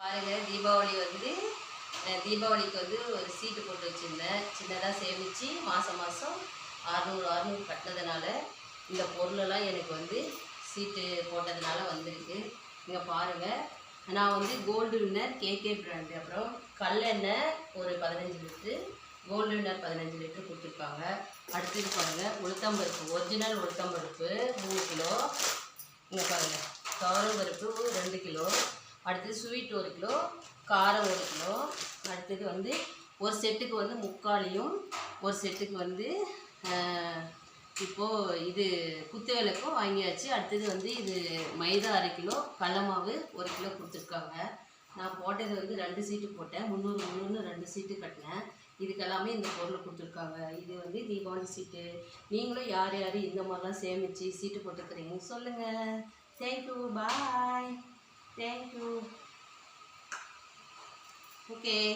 பாருங்க, தீபாவளி வந்து தீபாவளிக்கு வந்து ஒரு சீட்டு போட்டு வச்சுருந்தேன். சின்னதாக சேமித்து மாதம் 600 கட்டினதுனால இந்த பொருளெல்லாம் எனக்கு வந்து சீட்டு போட்டதுனால வந்திருக்கு. இங்கே பாருங்கள், நான் வந்து கோல்டு வின்னர் கேகே பிராண்டு, அப்புறம் கல்லெண்ணெய் ஒரு 15 லிட்ரு, கோல்டு வின்னர் 15 லிட்ரு கொடுத்துருக்காங்க. அடுத்தது பாருங்கள், உளுத்தம்பருப்பு, ஒரிஜினல் உளுத்தம்பருப்பு 3 கிலோ. இங்கே பாருங்கள், துவரம் பருப்பு 2 கிலோ. அடுத்தது ஸ்வீட் 1 கிலோ, காரம் 1 கிலோ. அடுத்தது வந்து ஒரு செட்டுக்கு வந்து முக்காலியும், ஒரு செட்டுக்கு வந்து இப்போது இது குத்து விளக்கும் வாங்கியாச்சு. அடுத்தது வந்து இது மைதா 1/2 கிலோ, கடல மாவு 1 கிலோ கொடுத்துருக்காங்க. நான் போட்டது வந்து 2 சீட்டு போட்டேன், 300 2 சீட்டு கட்டினேன். இதுக்கெல்லாமே இந்த பொருள் கொடுத்துருக்காங்க. இது வந்து தீபாவளி சீட்டு. நீங்களும் யார் யார் இந்த மாதிரிலாம் சேமித்து சீட்டு போட்டுக்கிறீங்கன்னு சொல்லுங்கள். தேங்க்யூ, பாய், தேங்க்யூ. Okay.